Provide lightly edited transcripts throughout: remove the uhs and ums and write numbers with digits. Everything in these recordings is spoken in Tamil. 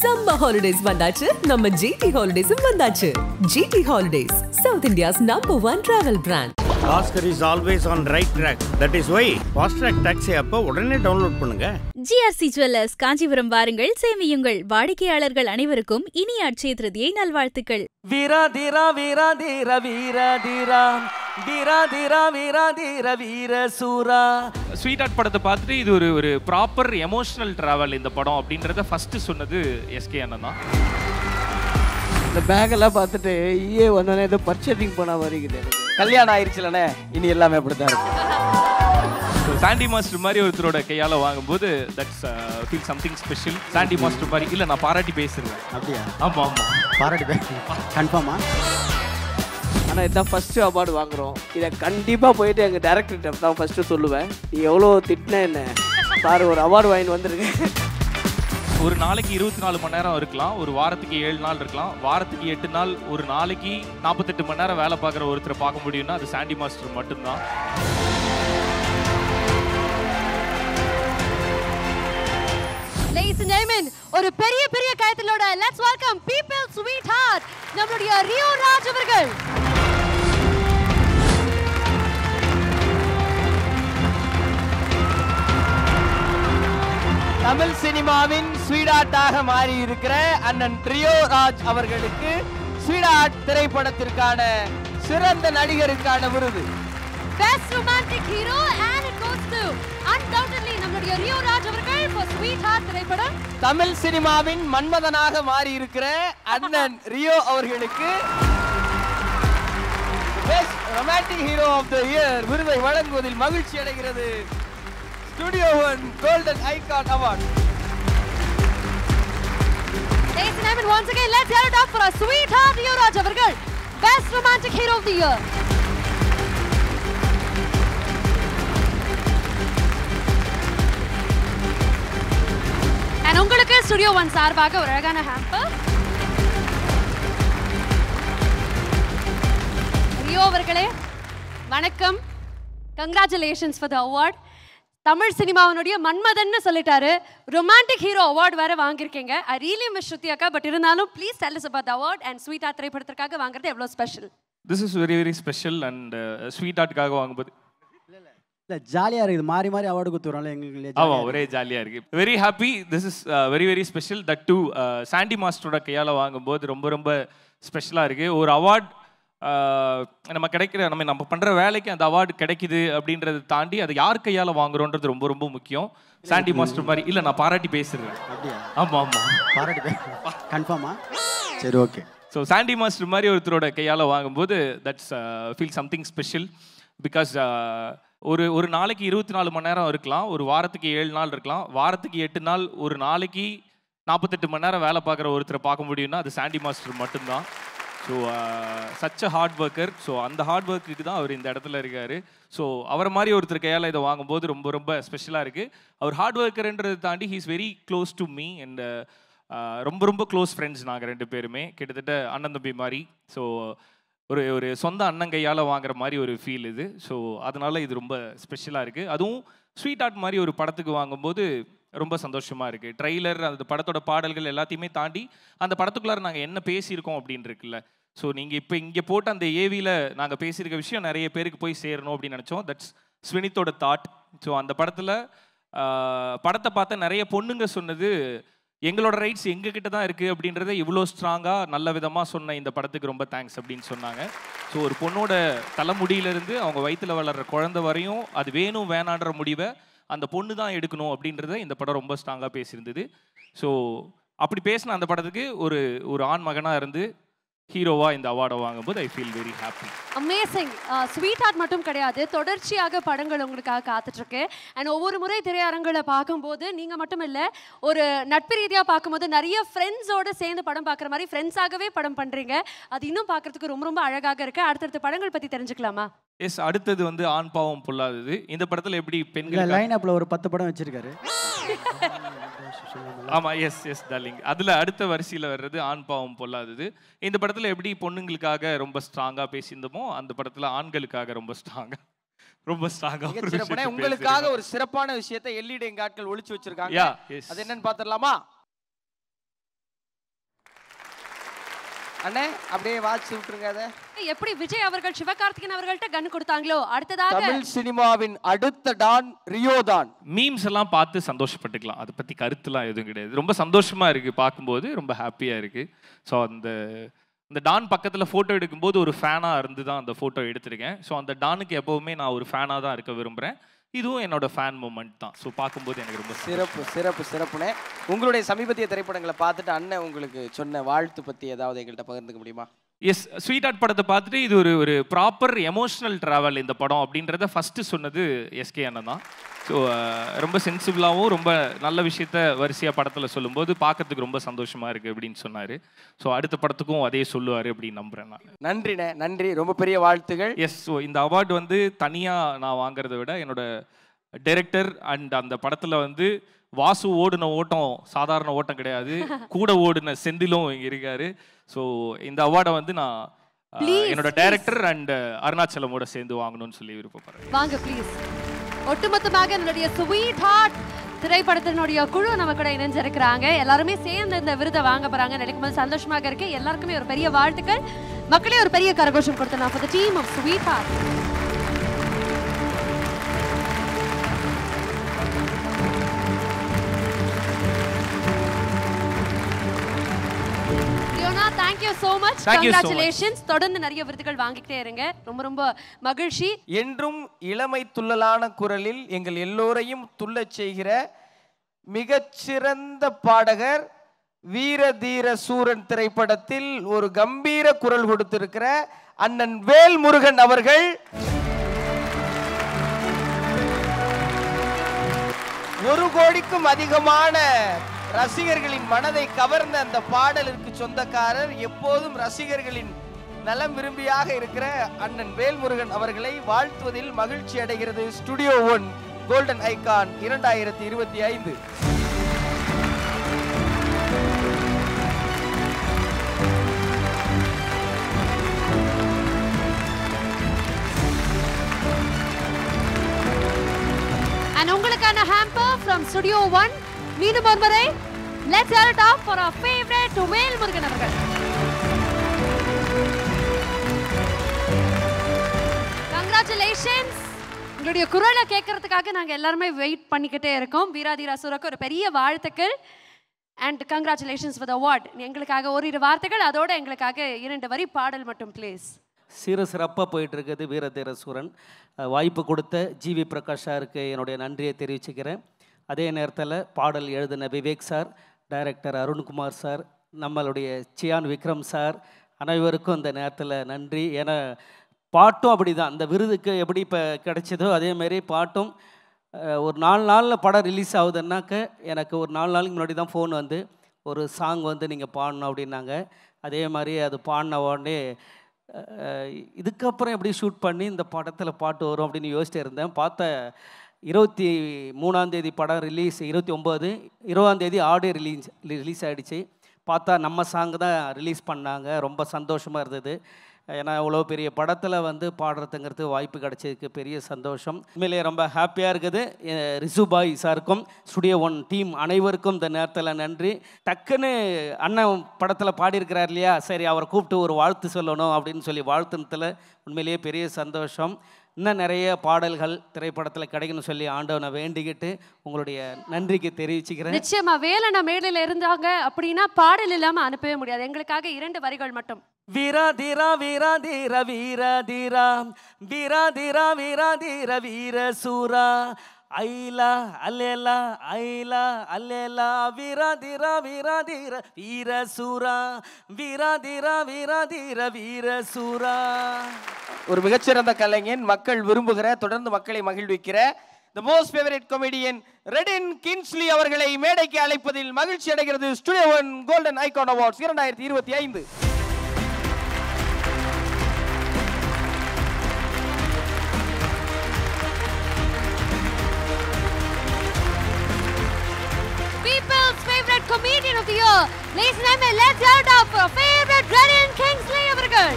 Summer holidays வந்தாச்சு நம்ம GT Holidays வந்தாச்சு. GT Holidays, South India's #1 travel brand. Oscar is always on right track. That is why Fast Track Taxi app உடனே டவுன்லோட் பண்ணுங்க. GRC Jewellers காஞ்சிபுரம் வாருங்கள், சேமியுங்கள். வாடிக்கையாளர்கள் அனைவருக்கும் இனிய அட்சய திருதியை நல்வாழ்த்துக்கள். வீரா தீரா வீரா தீர வீரா தீரா வீரா தீரா வீரா தீர வீர சூரா. ஸ்வீட் ஆர்ட் படத்தை பார்த்துட்டு இது ஒரு ப்ராப்பர் எமோஷனல் டிராவல் இந்த படம் அப்படின்றத ஃபர்ஸ்ட் சொன்னது எஸ்கே அண்ணன் தான். இந்த பேக்கெல்லாம் பார்த்துட்டு ஈயே வந்தோடனே ஏதோ பர்ச்சேசிங் பண்ண வருகிறது. கல்யாணம் ஆயிடுச்சுலண்ணே, இனி எல்லாமே அப்படித்தான் இருக்கும். சாண்டி மாஸ்டர் மாதிரி ஒருத்தரோட கையால் வாங்கும்போது that's feel something special. Sandy master மாதிரி இல்லை, நான் பாராட்டி பேசுறேன். அப்படியா? ஆமாம் ஆமாம், பாராட்டி பேசுறேன். கன்ஃபார்மா? ஆனால் இதுதான் ஃபஸ்ட்டு அவார்டு வாங்குகிறோம். இதை கண்டிப்பாக போயிட்டு எங்கள் டேரக்டர்கிட்ட தான் ஃபஸ்ட்டு சொல்லுவேன். நீ எவ்வளோ திட்டின என்ன பாரு, ஒரு அவார்டு வாங்கிட்டு வந்துருக்கேன். ஒரு நாளைக்கு 24 மணி நேரம் இருக்கலாம், ஒரு வாரத்துக்கு 7 நாள் இருக்கலாம், வாரத்துக்கு 8 நாள், ஒரு நாளைக்கு 48 மணி நேரம் வேலை பார்க்குற ஒருத்தரை பார்க்க முடியும்னா அது சாண்டி மாஸ்டர் மட்டும்தான். Ladies and gentlemen, ஒரு பெரிய கைத்தலோட let's welcome people sweetheart நம்மளுடைய ரியோ ராஜ் அவர்கள். தமிழ் சினிமாவின் ஸ்வீடாட்டாக மாறி இருக்கிற அண்ணன் ரியோ ராஜ் அவர்களுக்கு ஸ்வீடாட் திரைப்படத்திற்கான சிறந்த நடிகருக்கான விருது. Best romantic hero and it goes to undoubtedly நம்மளுடைய ரியோ ராஜ் அவர்கள் for sweetheart திரைப்படம். தமிழ் சினிமாவின் மன்மதனாக மாறி இருக்கிற அண்ணன் ரியோ அவர்களுக்கு Best romantic hero of the year விருதை வழங்குவதில் மகிழ்ச்சி அடைகிறது Studio One Golden Icon Award. Ladies and gentlemen, once again let's hear it up for our sweetheart Rio Raj அவர்கள் Best romantic hero of the year. And உங்களுக்கு Studio One சார்பாக ஒரு அழகான ஹேம்பர். ரியோ அவர்களே வணக்கம். Congratulations for the award. Tamil சினிமாவினுடைய மன்மதன்னு சொல்லிட்டாரு. ரொமான்டிக் ஹீரோ அவார்டு வேற வாங்கியிருக்கீங்க. ஐ ரியலி மிஸ் ஸ்ருதி அக்கா, பட் இருந்தாலும் please tell us about the award and sweetheart திரைப்படத்திற்காக வாங்குறது எவ்வளோ special? This is very special and ஸ்வீட் ஆர்ட்டுக்காக வாங்கும்போது இல்லை ஜாலியாக இருக்குது. மாறி அவார்டு கொடுத்துறோம்ல எங்களுக்கு. ஆமாம், ஒரே ஜாலியாக இருக்குது. Very happy. This is very special. That too Sandy மாஸ்டரோட கையால் வாங்கும்போது ரொம்ப ஸ்பெஷலாக இருக்குது. ஒரு அவார்ட் நம்ம கிடைக்கிற நம்ம பண்ணுற வேலைக்கு அந்த அவார்டு கிடைக்குது அப்படின்றத தாண்டி அதை யார் கையால் வாங்குறோன்றது ரொம்ப முக்கியம். சாண்டி மாஸ்டர் மாதிரி இல்லை, நான் பாராட்டி பேசுகிறேன். அப்படியா? ஆமாம் பாராட்டி பேசுறேன். கன்ஃபார்மா? சரி, ஓகே. ஸோ சாண்டி மாஸ்டர் மாதிரி ஒருத்தரோட கையால் வாங்கும்போது that's feel something special. Because ஒரு நாளைக்கு 24 மணி நேரம் இருக்கலாம், ஒரு வாரத்துக்கு 7 நாள் இருக்கலாம், வாரத்துக்கு 8 நாள், ஒரு நாளைக்கு 48 மணி நேரம் வேலை பார்க்குற ஒருத்தரை பார்க்க முடியும்னா அது சாண்டி மாஸ்டர் மட்டும்தான். So such a hard worker. So அந்த ஹார்ட் ஒர்க்குக்கு தான் அவர் இந்த இடத்துல இருக்கார். ஸோ அவரை மாதிரி ஒருத்தர் கையால் இதை வாங்கும்போது ரொம்ப ஸ்பெஷலாக இருக்குது. அவர் ஹார்ட் ஒர்க்கர்ன்றதை தாண்டி he is very close to me and ரொம்ப க்ளோஸ் ஃப்ரெண்ட்ஸ் நாங்கள் 2 பேருமே, கிட்டத்தட்ட அண்ணன் தம்பி மாதிரி. ஸோ ஒரு சொந்த அண்ணன் கையால் வாங்குற மாதிரி ஒரு ஃபீல் இது. ஸோ அதனால இது ரொம்ப ஸ்பெஷலாக இருக்குது. அதுவும் ஸ்வீட் ஆர்ட் மாதிரி ஒரு படத்துக்கு வாங்கும்போது ரொம்ப சந்தோஷமாக இருக்குது. ட்ரெய்லர், அந்த படத்தோட பாடல்கள் எல்லாத்தையுமே தாண்டி அந்த படத்துக்குள்ளார நாங்கள் என்ன பேசியிருக்கோம் அப்படின்னு இருக்குல்ல. ஸோ நீங்கள் இப்போ இங்கே போட்டு அந்த ஏவியில் நாங்கள் பேசியிருக்க விஷயம் நிறைய பேருக்கு போய் சேரணும் அப்படின்னு நினச்சோம். That's ஸ்வினித்தோட thought. ஸோ அந்த படத்தை பார்த்த நிறைய பொண்ணுங்க சொன்னது எங்களோட ரைட்ஸ் எங்ககிட்ட தான் இருக்குது அப்படின்றத இவ்வளோ ஸ்ட்ராங்காக நல்ல விதமாக சொன்ன இந்த படத்துக்கு ரொம்ப தேங்க்ஸ் அப்படின்னு சொன்னாங்க. ஸோ ஒரு பொண்ணோட தலைமுடியிலேருந்து அவங்க வயிற்றில் வளர்கிற குழந்தை வரையும் அது வேணும் வேணான்ற முடிவை அந்த பொண்ணு தான் எடுக்கணும் அப்படின்றத இந்த படம் ரொம்ப ஸ்ட்ராங்காக பேசியிருந்தது. ஸோ அப்படி பேசின அந்த படத்துக்கு ஒரு ஆண் மகனாக இருந்து ஹீரோவா இந்த அவார்டை வாங்கும்போது I feel very happy. Amazing. Sweet art மட்டும் கிடையாது, தொடர்ச்சியாக படங்கள் உங்களுக்காக காத்துட்ருக்கு. அண்ட் ஒவ்வொரு முறை திரையரங்களை பார்க்கும்போது நீங்கள் மட்டும் இல்லை, ஒரு நட்பு ரீதியாக பார்க்கும்போது நிறைய ஃப்ரெண்ட்ஸோடு சேர்ந்து படம் பார்க்குற மாதிரி ஃப்ரெண்ட்ஸாகவே படம் பண்ணுறீங்க. அது இன்னும் பார்க்குறதுக்கு ரொம்ப அழகாக இருக்குது. அடுத்தடுத்த படங்கள் பற்றி தெரிஞ்சுக்கலாமா? எஸ், அடுத்தது ஆண் பாவம் பொல்லாதது. இந்த படத்தில் எப்படி பெண்கள் லைன் அப்பில் ஒரு 10 படம் வச்சிருக்காரு. ஆமாம், எஸ் டார்லிங். அதில் அடுத்த வரிசையில் வர்றது ஆண் பாவம் பொல்லாதது. இந்த படத்தில் எப்படி பொண்ணுங்களுக்காக ரொம்ப ஸ்ட்ராங்காக பேசியிருந்தோமோ அந்த படத்தில் ஆண்களுக்காக ரொம்ப ஸ்ட்ராங்காக உங்களுக்காக ஒரு சிறப்பான விஷயத்தை எல்இடி எங்க ஆட்கள் ஒளிச்சு வச்சிருக்காங்க. அது என்னன்னு பாத்துடலாமா? அண்ணே அப்படியே வாட்ச் விட்டுருங்க அதை. எப்படி விஜய் அவர்கள் சிவகார்த்திகேயன் அவர்கள்ட்ட கன் கொடுத்தாங்களோ அடுத்ததாக தமிழ் சினிமாவின் அடுத்த டான் ரியோ தான். மீம்ஸ் எல்லாம் பார்த்து சந்தோஷப்பட்டுக்கலாம், அதை பற்றி கருத்துலாம் எதுவும் கிடையாது. ரொம்ப சந்தோஷமா இருக்கு பார்க்கும்போது, ரொம்ப ஹாப்பியா இருக்கு. ஸோ அந்த டான் பக்கத்தில் ஃபோட்டோ எடுக்கும்போது ஒரு ஃபேனாக இருந்து தான் அந்த ஃபோட்டோ எடுத்திருக்கேன். ஸோ அந்த டானுக்கு எப்போவுமே நான் ஒரு ஃபேனாக தான் இருக்க விரும்புகிறேன். இதுவும் என்னோட ஃபேன் மூமெண்ட் தான். ஸோ பார்க்கும்போது எனக்கு ரொம்ப சிறப்புனே. உங்களுடைய சமீபத்திய திரைப்படங்களை பார்த்துட்டு அண்ணன் உங்களுக்கு சொன்ன வாழ்த்து பற்றி ஏதாவது எங்கள்கிட்ட பகிர்ந்துக்க முடியுமா? எஸ், ஸ்வீட் ஹார்ட் படத்தை பார்த்துட்டு இது ஒரு ப்ராப்பர் எமோஷனல் ட்ராவல் இந்த படம் அப்படின்றத ஃபஸ்ட்டு சொன்னது எஸ்கே அண்ணன் தான். ஸோ ரொம்ப சென்சிபிளாகவும் ரொம்ப நல்ல விஷயத்த வரிசையாக படத்தில் சொல்லும்போது பார்க்கறதுக்கு ரொம்ப சந்தோஷமாக இருக்குது அப்படின்னு சொன்னார். ஸோ அடுத்த படத்துக்கும் அதே சொல்லுவார் அப்படின்னு நம்புகிறேன் நான். நன்றிண்ணே, நன்றி, ரொம்ப பெரிய வாழ்த்துகள். எஸ், ஸோ இந்த அவார்டு வந்து தனியாக நான் வாங்குறத விட என்னோட டைரக்டர் அண்ட் அந்த படத்தில் வந்து வாசு ஓடின ஓட்டம் சாதாரண ஓட்டம் கிடையாது, கூட ஓடின செந்திலும் இங்கே இருக்காரு. ஸோ இந்த அவார்டை வந்து நான் என்னோட டைரக்டர் அண்ட் அருணாச்சலமோட சேர்ந்து வாங்கணும்னு சொல்லி விருப்பப்படுறேன். வாங்க ப்ளீஸ். ஒட்டுமொத்தமாக என்னுடைய ஸ்வீட் ஹார்ட் திரைப்படத்தினுடைய குழு நம்ம கூட இணைஞ்சிருக்கிறாங்க. எல்லாருமே சேர்ந்து இந்த விருதை வாங்க போறாங்க. நினைக்கும் போது சந்தோஷமாக இருக்கு. எல்லாருக்குமே ஒரு பெரிய வாழ்த்துக்கள். மக்களே ஒரு பெரிய கரகோஷம் கொடுத்தலாம் for the team of Sweet Heart. Thank you so much. Congratulations. தொடர்ந்து நிறைய விருதுகள் வாங்கிட்டே இருங்க. ரொம்ப ரொம்ப மகிழ்ச்சி. என்றும் இளமை துள்ளலான குரலில் எங்கள் எல்லோரையும் துள்ளச் செய்கிற மிகச்சிறந்த பாடகர், வீர தீர சூரன் திரைப்படத்தில் ஒரு கம்பீர குரல் கொடுத்திருக்கிற அண்ணன் வேல்முருகன் அவர்கள் 1 கோடிக்கும் அதிகமான ரசிகர்களின் மனதை கவர்ந்த அந்த பாடலுக்கு சொந்தக்காரர், எப்போதும் ரசிகர்களின் நலம் விரும்பியாக இருக்கிற அண்ணன் வேல்முருகன் அவர்களை வாழ்த்துவதில் மகிழ்ச்சி அடைகிறது ஸ்டுடியோ 1 கோல்டன் ஐகான் 2025. உங்களுக்கான ஹாம்பர் from Studio 1. மீண்டும் ஒருமுறை let's hear it up for our favorite Velmurugan அவர்கள். Congratulations. உங்களுடைய குரலை கேட்கறதுக்காக நாங்க எல்லாருமே வெயிட் பண்ணிக்கிட்டே இருக்கோம். வீராதீரா சூரக்கு ஒரு பெரிய வாழ்த்துக்கள் and congratulations for the award. எங்களுக்காக ஓரிரு வார்த்தைகள், அதோட எங்களுக்காக 2 வரி பாடல் மட்டும் ப்ளீஸ். சிறப்பாக போயிட்டு இருக்குது வீரதீர சூரன். வாய்ப்பு கொடுத்த ஜிவி பிரகாஷ் சாருக்கு என்னுடைய நன்றியை தெரிவிச்சுக்கிறேன். அதே நேரத்தில் பாடல் எழுதின Vivek sir, director Arunkumar sir, நம்மளுடைய சியான் விக்ரம் சார், அனைவருக்கும் இந்த நேரத்தில் நன்றி. ஏன்னா பாட்டும் அப்படி தான், அந்த விருதுக்கு எப்படி இப்போ கிடைச்சதோ அதேமாரி பாட்டும் ஒரு 4 நாளில் படம் ரிலீஸ் ஆகுதுன்னாக்க எனக்கு ஒரு 4 நாளைக்கு முன்னாடி தான் ஃபோன் வந்து ஒரு சாங் வந்து நீங்கள் பாடணும் அப்படின்னாங்க. அதே மாதிரி அது பாடின உடனே இதுக்கப்புறம் எப்படி ஷூட் பண்ணி இந்த படத்தில் பாட்டு வரும் அப்படின்னு யோசிச்சுட்டு இருந்தேன். பார்த்த 23ஆம் தேதி படம் ரிலீஸ், 29, 20ஆம் தேதி ஆடியோ ரிலீஸ் ஆகிடுச்சு. பார்த்தா நம்ம சாங் தான் ரிலீஸ் பண்ணாங்க. ரொம்ப சந்தோஷமாக இருந்தது. ஏன்னா இவ்வளோ பெரிய படத்தில் வந்து பாடுறதுங்கிறது வாய்ப்பு கிடச்சதுக்கு பெரிய சந்தோஷம். உண்மையிலேயே ரொம்ப ஹாப்பியாக இருக்குது. ரிசுபாய் சாருக்கும் ஸ்டுடியோ 1 டீம் அனைவருக்கும் இந்த நேரத்தில் நன்றி. டக்குன்னு அண்ணன் படத்தில் பாடியிருக்கிறார் இல்லையா, சரி அவரை கூப்பிட்டு ஒரு வாழ்த்து சொல்லணும் அப்படின்னு சொல்லி வாழ்த்துனத்தில் உண்மையிலேயே பெரிய சந்தோஷம். இன்னும் நிறைய பாடல்கள் திரைப்படத்தில் கிடைக்கணும்னு சொல்லி ஆண்டவனை வேண்டிக்கிட்டு உங்களுடைய நன்றிக்கு தெரிவிச்சுக்கிறேன். நிச்சயமா வேலண்ணா மேடையில் இருந்தாங்க அப்படின்னா பாடல் இல்லாமல் அனுப்பவே முடியாது. எங்களுக்காக 2 வரிகள் மட்டும். வீராதீரா வீராதீர வீராதீரா வீராதீரா வீராதீர வீர சூரா ஐலா அல்லேலா ஐலா அல்லேலா வீராதீரா வீராதீர வீர சூரா வீராதீரா வீராதீர வீர சூரா. ஒரு மிகச்சிறந்த கலைஞன், மக்கள் விரும்புகிற, தொடர்ந்து மக்களை மகிழ்விக்கிற the most favorite comedian Redin Kingsley அவர்களை மேடைக்கு அழைப்பதில் மகிழ்ச்சி அடைகிறது studio 1 golden icon awards 2025. People's favorite comedian of the year. Ladies and gentlemen, let's hear it up for favorite Redin Kingsley அவர்கள்.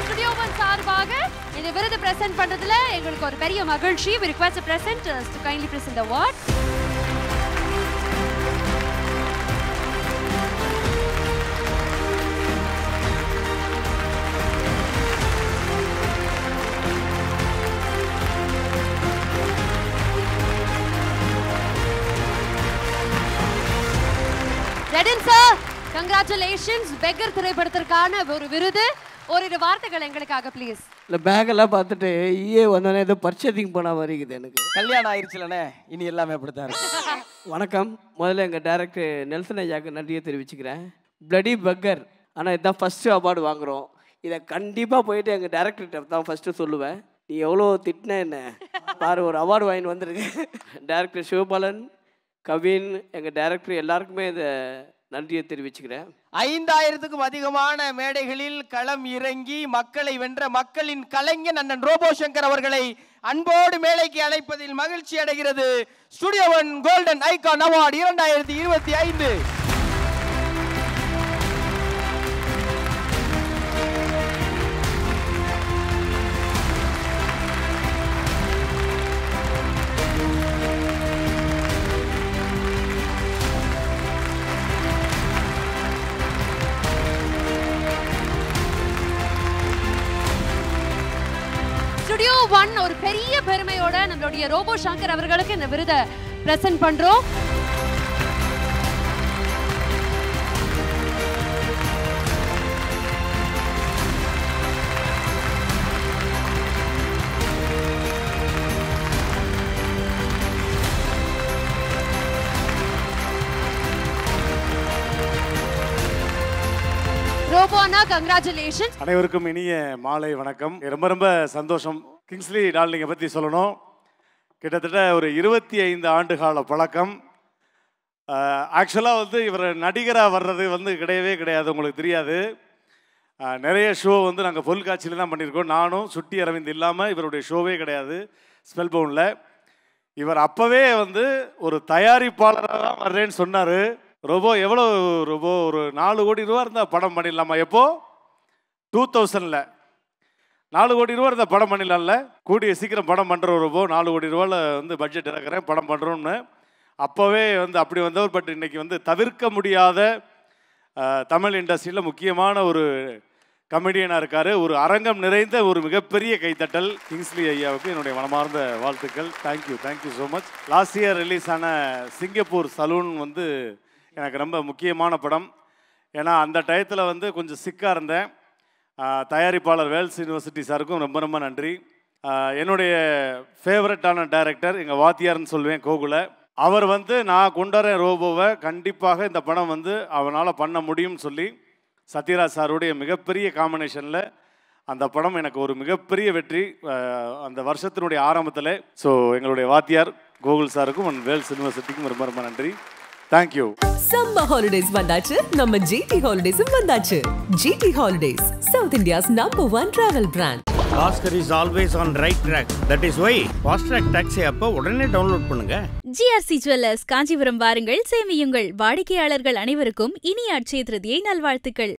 Studio 1 சார்பாக இந்த விருது பிரசன்ட் பண்றதுல எங்களுக்கு ஒரு பெரிய மகிழ்ச்சி. We request the presenters to kindly present the award. Redin sir, congratulations. Beggar திரைப்படத்திற்கான ஒரு விருது. ஒரு வார்த்தைகள் எங்களுக்காக ப்ளீஸ். இல்லை பேக்கெல்லாம் பார்த்துட்டு வந்தோடனே ஏதோ பர்ச்சேசிங் போன மாதிரி இருக்குது எனக்கு. கல்யாணம் ஆயிடுச்சுலண்ணே, இனி எல்லாமே அப்படித்தான் இருக்கு. வணக்கம். முதல்ல எங்கள் டேரக்டர் நெல்சன் ஐயாவுக்கு நன்றியை தெரிவிச்சுக்கிறேன். பிளடி பெக்கர், ஆனால் இதுதான் ஃபஸ்ட்டு அவார்டு வாங்குகிறோம். இதை கண்டிப்பாக போயிட்டு எங்கள் டேரக்டர்கிட்ட தான் ஃபஸ்ட்டு சொல்லுவேன். நீ எவ்வளோ திட்டின என்ன பாரு, ஒரு அவார்டு வாங்கிட்டு வந்திருக்கு. டேரக்டர் சிவபாலன், கவின், எங்கள் டேரக்டர் எல்லாருக்குமே இதை நன்றியை தெரிவிச்சுக்கிறேன். 5000க்கும் அதிகமான மேடைகளில் களம் இறங்கி மக்களை வென்ற மக்களின் கலைஞன் அண்ணன் ரோபோ சங்கர் அவர்களை அன்போடு மேடைக்கு அழைப்பதில் மகிழ்ச்சி அடைகிறது studio one golden icon award 2025. Studio one ஒரு பெரிய பெருமையோட நம்மளுடைய ரோபோ சங்கர் அவர்களுக்கு இந்த விருதை பிரசன்ட் பண்றோம். ரோபோனா கங்க்ராச்சுலேஷன்ஸ். அனைவருக்கும் இனிய மாலை வணக்கம். ரொம்ப ரொம்ப சந்தோஷம். கிங்ஸ்லி டார்லிங்கை பற்றி சொல்லணும். கிட்டத்தட்ட ஒரு 25 ஆண்டு கால பழக்கம். ஆக்சுவலாக இவர் நடிகராக வர்றது கிடையவே கிடையாது, உங்களுக்கு தெரியாது. நிறைய ஷோ நாங்கள் பொருட்காட்சியில் தான் பண்ணியிருக்கோம். நானும் சுட்டி அரவிந்த் இல்லாமல் இவருடைய ஷோவே கிடையாது ஸ்பெல் பவுனில். இவர் அப்போவே ஒரு தயாரிப்பாளராக தான் வர்றேன்னு சொன்னார். ரோபோ எவ்வளோ ரோபோ, ஒரு 4 கோடி ரூபா இருந்தால் படம் பண்ணிடலாமா? எப்போ 2000ல் 4 கோடி ரூபா இருந்தால் படம் பண்ணிடலாம்ல. கூடிய சீக்கிரம் படம் பண்ணுற ரோபோ, 4 கோடி ரூபாவில் பட்ஜெட் இறக்குறேன் படம் பண்ணுறோன்னு அப்போவே அப்படி வந்தவர். பட் இன்றைக்கி தவிர்க்க முடியாத தமிழ் இண்டஸ்ட்ரியில் முக்கியமான ஒரு கமெடியனாக இருக்கார். ஒரு அரங்கம் நிறைந்த ஒரு மிகப்பெரிய கைத்தட்டல் கிங்ஸ்லி ஐயாவுக்கு என்னுடைய மனமார்ந்த வாழ்த்துக்கள். Thank you so much. Last year release ஆன சிங்கப்பூர் சலூன் எனக்கு ரொம்ப முக்கியமான படம். ஏன்னா அந்த டயத்தில் கொஞ்சம் சிக்காக இருந்தேன். தயாரிப்பாளர் வேல்ஸ் யூனிவர்சிட்டி சாருக்கும் ரொம்ப ரொம்ப நன்றி. என்னுடைய ஃபேவரட்டான டைரக்டர் எங்கள் வாத்தியார்னு சொல்லுவேன் கோகுல. அவர் நான் கொண்டாடுறேன் ரோபோவை, கண்டிப்பாக இந்த படம் அவனால் பண்ண முடியும்னு சொல்லி சத்யராஜ் சாருடைய மிகப்பெரிய காம்பினேஷனில் அந்த படம் எனக்கு ஒரு மிகப்பெரிய வெற்றி அந்த வருஷத்தினுடைய ஆரம்பத்தில். ஸோ எங்களுடைய வாத்தியார் கோகுல் சாருக்கும் வேல்ஸ் யூனிவர்சிட்டிக்கும் ரொம்ப ரொம்ப நன்றி. தேங்க்யூ. சம்மர் ஹாலிடேஸ் வந்தாச்சு, நம்ம ஜிடி ஹாலிடேஸும் வந்தாச்சு. GT Holidays, south India's #1 travel brand. Oscar is always on right track. That is why Fast Track Taxi app உடனே டவுன்லோட் பண்ணுங்க. GRC ஜுவல்லர்ஸ் காஞ்சிபுரம் வாருங்கள், சேமியுங்கள். வாடிக்கையாளர்கள் அனைவருக்கும் இனிய அட்சய திருதியை நல்வாழ்த்துக்கள்.